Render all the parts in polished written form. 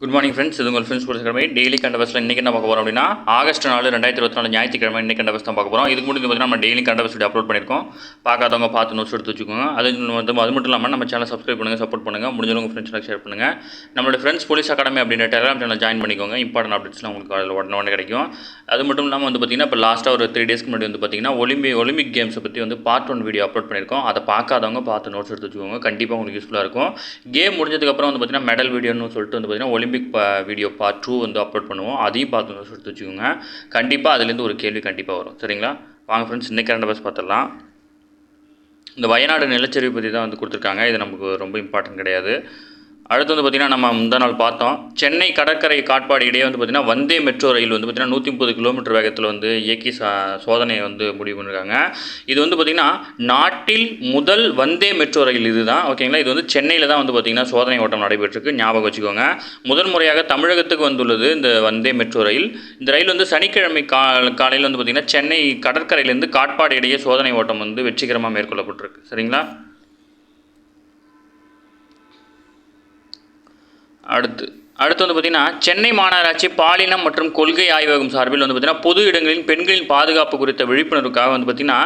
Good morning friends. இது உங்கள் friends கொடுத்துருக்கமே daily கண்டவர்ஸில் இன்றைக்கி என்ன பார்க்க போகிறோம் அப்படின்னா ஆகஸ்ட் 4 2024 ஞாயிற்றுக்கிழமை இன்றைக்கி கண்டவர்ஸ் தான் பார்க்க போகிறோம். இதுக்கு முன்னாடி பார்த்தீங்கன்னா நம்ம டெய்லி கண்டவர்ஸ் வீடியோ அப்லோட் பண்ணியிருக்கோம். பார்க்காதவங்க பார்த்து நோட்ஸ் எடுத்து வச்சுக்கோங்க. அது மட்டும் இல்லாமல் நம்ம சேனல் சப்ஸ்கிரைப் பண்ணுங்கள், சப்போர்ட் பண்ணுங்கள், முடிஞ்சவங்க ஃப்ரெண்ட்ஸ்லாம் ஷேர் பண்ணுங்கள். நம்மளோட ஃப்ரெண்ட்ஸ் போலீஸ் அகாடமி அப்படின்ற டெலிகிராம் சேனல் ஜாயின் பண்ணிக்கோங்க. இம்பார்ட்டன்ட் அப்டேட்ஸ்லாம் உங்களுக்கு அதில் உடனே கிடைக்கும். அது மட்டும் இல்லாமல் வந்து பார்த்திங்கன்னா இப்போ லாஸ்ட்டாக ஒரு 3 டேஸ்க்கு முன்னாடி வந்து பார்த்திங்கன்னா ஒலிம்பிக் கேம்ஸை பற்றி வந்து பார்ட் 1 வீடியோ அப்லோட் பண்ணியிருக்கோம். அதை பார்க்காதவங்க பார்த்து நோட்ஸ் எடுத்து வச்சுக்கோங்க. கண்டிப்பாக உங்களுக்கு யூஸ்ஃபுல்லாக இருக்கும். கேம் முடிஞ்சதுக்கப்புறம் வந்து பார்த்திங்கன்னா மெடல் வீடியோன்னு சொல்லிட்டு வந்து பார்த்திங்கன்னா ஒலிம்பிக் வீடியோ பார்ட் 2 வந்து அப்லோட் பண்ணுவோம். அதையும் பார்த்து நோட்ஸ் எடுத்து வச்சுக்கோங்க. கண்டிப்பாக அதுலேருந்து ஒரு கேள்வி கண்டிப்பாக வரும். சரிங்களா? வாங்க ஃப்ரெண்ட்ஸ், இன்றைக்கி கரண்ட் அஃபேர்ஸ் பார்த்துடலாம். இந்த வயநாடு நிலச்சரிவு பற்றி தான் வந்து கொடுத்துருக்காங்க. இது நமக்கு ரொம்ப இம்பார்ட்டன்ட் கிடையாது. அடுத்து வந்து பார்த்திங்கன்னா நம்ம முந்தா நாள் பார்த்தோம், சென்னை கடற்கரை காட்பாடி இடையே வந்து பார்த்திங்கன்னா வந்தே மெட்ரோ ரயில் வந்து பார்த்திங்கன்னா 130 கிலோமீட்டர் வேகத்தில் வந்து இயக்கி சோதனையை வந்து முடிவு பண்ணியிருக்காங்க. இது வந்து பார்த்திங்கன்னா நாட்டில் முதல் வந்தே மெட்ரோ ரயில் இது தான். ஓகேங்களா? இது வந்து சென்னையில் தான் வந்து பார்த்திங்கன்னா சோதனை ஓட்டம் நடைபெற்றிருக்கு. ஞாபகம் வச்சுக்கோங்க. முதல் முறையாக தமிழகத்துக்கு வந்துள்ளது இந்த வந்தே மெட்ரோ ரயில். இந்த ரயில் வந்து சனிக்கிழமை காலையில் வந்து பார்த்திங்கன்னா சென்னை கடற்கரையிலேருந்து காட்பாடி இடையே சோதனை ஓட்டம் வந்து வெற்றிகரமாக மேற்கொள்ளப்பட்டிருக்கு. சரிங்களா? அடுத்து வந்து பார்த்திங்கன்னா சென்னை மாநகராட்சி பாலினம் மற்றும் கொள்கை ஆய்வகம் சார்பில் வந்து பார்த்திங்கன்னா பொது இடங்களில் பெண்களின் பாதுகாப்பு குறித்த விழிப்புணர்வுக்காக வந்து பார்த்திங்கன்னா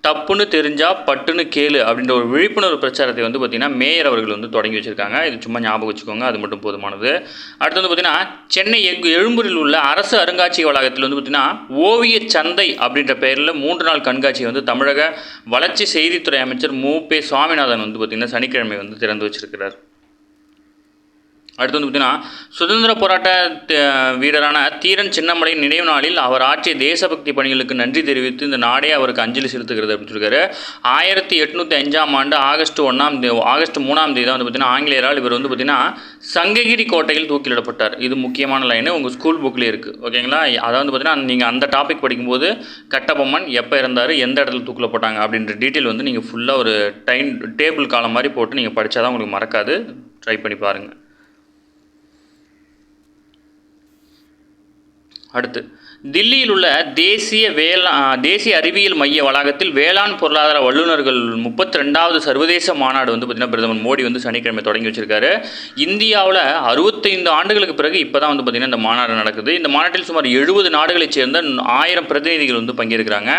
தப்புன்னு தெரிஞ்சா பட்டுன்னு கேளு அப்படின்ற ஒரு விழிப்புணர்வு பிரச்சாரத்தை வந்து பார்த்திங்கன்னா மேயர் அவர்கள் வந்து தொடங்கி வச்சுருக்காங்க. இது சும்மா ஞாபகம் வச்சுக்கோங்க, அது மட்டும் போதுமானது. அடுத்து வந்து பார்த்திங்கன்னா சென்னை எழும்பூரில் உள்ள அரசு அருங்காட்சியக வளாகத்தில் வந்து பார்த்திங்கன்னா ஓவிய சந்தை அப்படின்ற பெயரில் 3 நாள் கண்காட்சியை வந்து தமிழக வளர்ச்சி செய்தித்துறை அமைச்சர் மு.பே. சுவாமிநாதன் வந்து பார்த்திங்கன்னா சனிக்கிழமை வந்து திறந்து வச்சிருக்கிறார். அடுத்து வந்து பார்த்திங்கன்னா சுதந்திர போராட்ட வீரரான தீரன் சின்னமலையின் நினைவு நாளில் அவர் ஆற்றிய தேசபக்தி பணிகளுக்கு நன்றி தெரிவித்து இந்த நாடே அவருக்கு அஞ்சலி செலுத்துகிறது அப்படின்னு சொல்லியிருக்காரு. 1805 ஆகஸ்ட் 3 தான் வந்து பார்த்திங்கன்னா ஆங்கிலேயரால் இவர் வந்து பார்த்திங்கன்னா சங்ககிரி கோட்டையில் தூக்கிலிடப்பட்டார். இது முக்கியமான லைனு, உங்கள் ஸ்கூல் புக்லேயே இருக்குது. ஓகேங்களா? அதாவது பார்த்திங்கன்னா நீங்கள் அந்த டாபிக் படிக்கும்போது கட்டபொம்மன் எப்போ இருந்தார், எந்த இடத்துல தூக்கில் போட்டாங்க அப்படின்ற டீட்டெயில் வந்து நீங்கள் ஃபுல்லாக ஒரு டேபிள் காலம் மாதிரி போட்டு நீங்கள் படித்தா தான் உங்களுக்கு மறக்காது. ட்ரை பண்ணி பாருங்கள். அடுத்து தில்லியில் உள்ள தேசிய அறிவியல் மைய வளாகத்தில் வேளாண் பொருளாதார வல்லுநர்கள் 32வது சர்வதேச மாநாடு வந்து பார்த்திங்கன்னா பிரதமர் மோடி வந்து சனிக்கிழமை தொடங்கி வச்சிருக்காரு. இந்தியாவில் 65 ஆண்டுகளுக்கு பிறகு இப்போ தான் வந்து பார்த்திங்கன்னா இந்த மாநாடு நடக்குது. இந்த மாநாட்டில் சுமார் 70 நாடுகளைச் சேர்ந்த 1000 பிரதிநிதிகள் வந்து பங்கேற்கிறாங்க.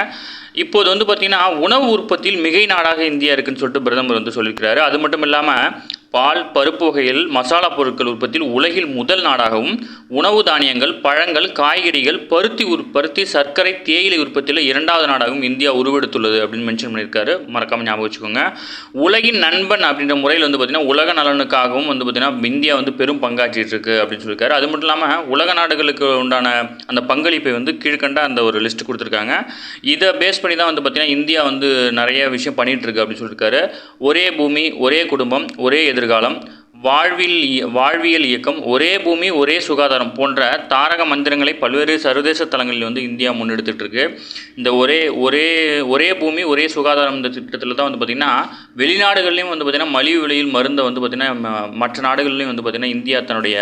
இப்போது வந்து பார்த்திங்கன்னா உணவு உற்பத்தியில் மிகை நாடாக இந்தியா இருக்குன்னு சொல்லிட்டு பிரதமர் வந்து சொல்லியிருக்கிறாரு. அது மட்டும் இல்லாமல் பால், பருப்பு வகைகள், மசாலா பொருட்கள் உற்பத்தியில் உலகில் முதல் நாடாகவும், உணவு தானியங்கள், பழங்கள், காய்கறிகள், பருத்தி, சர்க்கரை, தேயிலை உற்பத்தியில் 2வது நாடாகவும் இந்தியா உருவெடுத்துள்ளது அப்படின்னு மென்ஷன் பண்ணியிருக்காரு. மறக்காமல் ஞாபகம் வச்சுக்கோங்க. உலகின் நண்பன் அப்படின்ற முறையில் வந்து பார்த்திங்கன்னா உலக நலனுக்காகவும் வந்து பார்த்திங்கன்னா இந்தியா வந்து பெரும் பங்காற்றிட்டு இருக்கு அப்படின்னு சொல்லியிருக்காரு. அது மட்டும் இல்லாமல் உலக நாடுகளுக்கு உண்டான அந்த பங்களிப்பை வந்து கீழ்கண்ட அந்த ஒரு லிஸ்ட் கொடுத்துருக்காங்க. இதை பேஸ் பண்ணி தான் வந்து பார்த்திங்கன்னா இந்தியா வந்து நிறைய விஷயம் பண்ணிகிட்டு இருக்கு அப்படின்னு சொல்லியிருக்காரு. ஒரே பூமி, ஒரே குடும்பம், ஒரே எதிர்காலம், வாழ்வியல் இயக்கம், ஒரே பூமி ஒரே சுகாதாரம் போன்ற தாரக மந்திரங்களை பல்வேறு சர்வதேச தளங்களில் வந்து இந்தியா முன்னெடுத்துட்டு இருக்கு. இந்த ஒரே பூமி ஒரே சுகாதாரம் இந்த திட்டத்தில் தான் வந்து பார்த்திங்கன்னா வெளிநாடுகள்லையும் வந்து பார்த்திங்கன்னா மலிவு விலையில் மருந்தை வந்து பார்த்திங்கன்னா மற்ற நாடுகள்லையும் வந்து பார்த்திங்கன்னா இந்தியா தன்னுடைய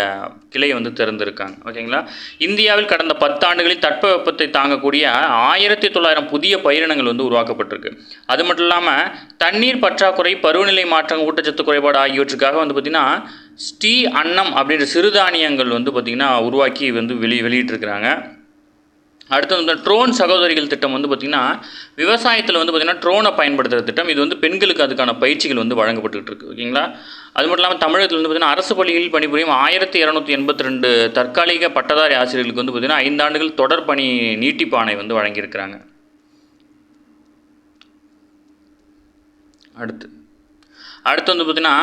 கிளையை வந்து திறந்திருக்காங்க. ஓகேங்களா? இந்தியாவில் கடந்த 10 ஆண்டுகளில் தட்பவெப்பத்தை தாங்கக்கூடிய 1900 புதிய பயிரினங்கள் வந்து உருவாக்கப்பட்டிருக்கு. அது மட்டும் இல்லாமல் தண்ணீர் பற்றாக்குறை, பருவநிலை மாற்றம், ஊட்டச்சத்து குறைபாடு ஆகியவற்றுக்காக வந்து பார்த்திங்கன்னா ஸ்ரீ அன்னம் அப்படின்ற சிறுதானியங்கள் வந்து பார்த்திங்கன்னா உருவாக்கி வந்து வெளியிட்டிருக்கிறாங்க. அடுத்து வந்து ட்ரோன் சகோதரிகள் திட்டம் வந்து பார்த்திங்கன்னா விவசாயத்தில் வந்து பார்த்திங்கன்னா ட்ரோனை பயன்படுத்துகிற திட்டம். இது வந்து பெண்களுக்கு அதுக்கான பயிற்சிகள் வந்து வழங்கப்பட்டு இருக்கு. ஓகேங்களா? அது மட்டும் இல்லாமல் தமிழகத்தில் வந்து பார்த்திங்கன்னா அரசு பள்ளிகளில் பணிபுரியும் 1282 தற்காலிக பட்டதாரி ஆசிரியர்களுக்கு வந்து பார்த்திங்கன்னா 5 ஆண்டுகள் தொடர் பணி நீட்டிப்பு ஆணை வந்து வழங்கியிருக்கிறாங்க. அடுத்து வந்து பார்த்திங்கன்னா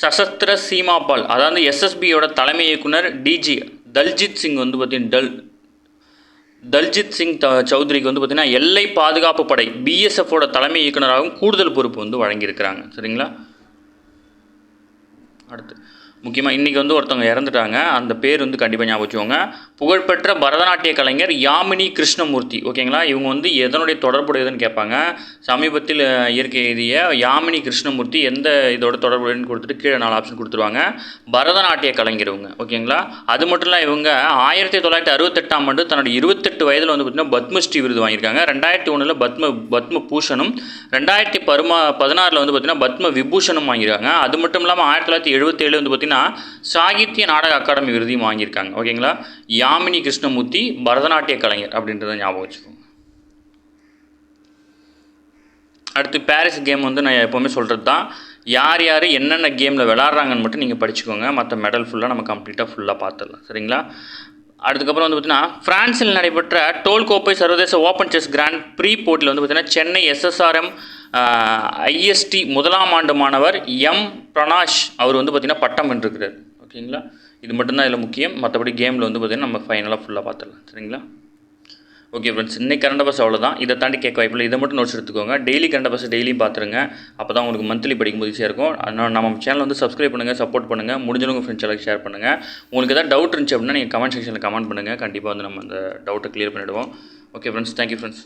சசஸ்திர சீமாபால், அதாவது எஸ்எஸ்பியோட தலைமை இயக்குனர் டிஜி தல்ஜித் சிங் வந்து பார்த்திங்கன்னா தல்ஜித் சிங் சௌத்ரிக்கு வந்து பார்த்திங்கன்னா எல்லை பாதுகாப்பு படை பிஎஸ்எஃபோட தலைமை இயக்குனராகவும் கூடுதல் பொறுப்பு வந்து வழங்கியிருக்கிறாங்க. சரிங்களா? அடுத்து முக்கியமாக இன்றைக்கி வந்து ஒருத்தவங்க இறந்துட்டாங்க. அந்த பேர் வந்து கண்டிப்பாக ஞாபகம் வச்சுக்கோங்க. புகழ்பெற்ற பரதநாட்டிய கலைஞர் யாமினி கிருஷ்ணமூர்த்தி. ஓகேங்களா? இவங்க வந்து எதனுடைய தொடர்புடையதுன்னு கேட்பாங்க. சமீபத்தில் இயற்கை எழுதிய யாமினி கிருஷ்ணமூர்த்தி எந்த இதோட தொடர்புடையன்னு கொடுத்துட்டு கீழே 4 ஆப்ஷன் கொடுத்துருவாங்க. பரதநாட்டிய கலைஞர் இவங்க. ஓகேங்களா? அது மட்டும் இல்லை, இவங்க 1968 தன்னோட 28 வயதில் வந்து பார்த்திங்கன்னா பத்மஸ்ரீ விருது வாங்கியிருக்காங்க. 2001 பத்ம பூஷனும், 2016 வந்து பார்த்திங்கன்னா பத்ம விபூஷனும் வாங்கியிருக்காங்க. அது மட்டும் இல்லாமல் 1970 1977 வந்து பார்த்திங்கன்னா சாகித்ய நாடக அகாடமி விருதையும் வாங்கியிருக்காங்க. ஓகேங்களா? யாமினி கிருஷ்ணமூர்த்தி பரதநாட்டிய கலைஞர் அப்படின்றத ஞாபகம் வச்சுக்கோங்க. அடுத்து பாரிஸ் கேம் வந்து நான் எப்போவுமே சொல்கிறது தான், யார் யார் என்னென்ன கேமில் விளாட்றாங்கன்னு மட்டும் நீங்கள் படிச்சுக்கோங்க. மற்ற மெடல் ஃபுல்லாக நம்ம கம்ப்ளீட்டாக பார்த்துடலாம். சரிங்களா? அதுக்கப்புறம் வந்து பார்த்திங்கன்னா ஃப்ரான்ஸில் நடைபெற்ற டோல் கோப்பை சர்வதேச ஓப்பன் செஸ் கிராண்ட் ப்ரீ போட்டியில் வந்து பார்த்திங்கன்னா சென்னை SSRM IST முதலாம் ஆண்டு மாணவர் பிரணாஷ் அவர் வந்து பார்த்திங்கன்னா பட்டம் வென்றிருக்கிறார். ஓகேங்களா? இது மட்டும்தான் இதில் முக்கியம். மற்றபடி கேமில் வந்து பார்த்திங்கன்னா நம்ம ஃபைனலாக ஃபுல்லாக பார்த்துடலாம். சரிங்களா? ஓகே ஃப்ரெண்ட்ஸ், இன்னைக்கு கரண்ட் அஃபேர்ஸ் அவ்வளோதான். இதை தாண்டி கேட்க வாய்ப்பில்லை. இதை மட்டும் நோட்ஸ் எடுத்துக்கோங்க. டெய்லி கரண்ட் அஃபேர்ஸ் டெய்லியும் பார்த்துருங்க. அப்போ தான் உங்களுக்கு மந்த்லி படிக்கும்போது ஈஸியாக இருக்கும். அதனால் நம்ம சேனல் வந்து சப்ஸ்கிரைப் பண்ணுங்கள், சப்போர்ட் பண்ணுங்கள், முடிஞ்சவங்க ஃப்ரெண்ட்ஸ் எல்லாம் ஷேர் பண்ணுங்கள். உங்களுக்கு ஏதாவது டவுட் இருந்துச்சு அப்படின்னா நீங்கள் கமெண்ட் செக்ஷனில் கமெண்ட் பண்ணுங்கள். கண்டிப்பாக வந்து நம்ம அந்த டவுட்டை கிளியர் பண்ணிவிடுவோம். Okay friends, thank you friends.